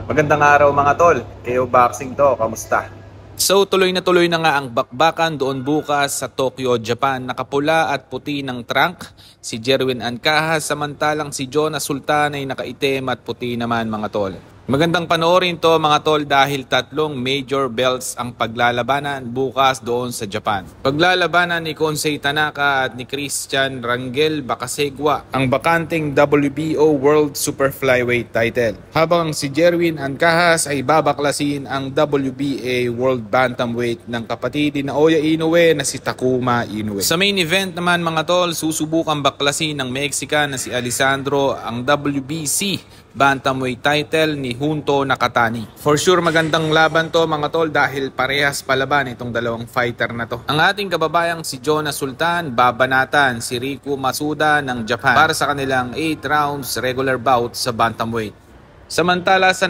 Magandang araw mga tol. KO Boxing to, kamusta? So tuloy na nga ang bakbakan doon bukas sa Tokyo, Japan. Nakapula at puti ng trunk si Jerwin Ancajas, samantalang si Jonas Sultan ay nakaitim at puti naman mga tol. Magandang panoorin to mga tol dahil tatlong major belts ang paglalabanan bukas doon sa Japan. Paglalabanan ni Konsei Tanaka at ni Christian Rangel Bakasegwa ang bakanting WBO World Super Flyweight title. Habang si Jerwin Ancajas ay babaklasin ang WBA World Bantamweight ng kapatid ni Naoya Inoue na si Takuma Inoue. Sa main event naman mga tol, susubukang baklasin ng Mexican na si Alessandro ang WBC Bantamweight title ni Junto Nakatani. For sure magandang laban to mga tol dahil parehas palaban itong dalawang fighter na to. Ang ating kababayang si Jonas Sultan babanatan si Riku Masuda ng Japan para sa kanilang 8 rounds regular bout sa Bantamweight. Samantala sa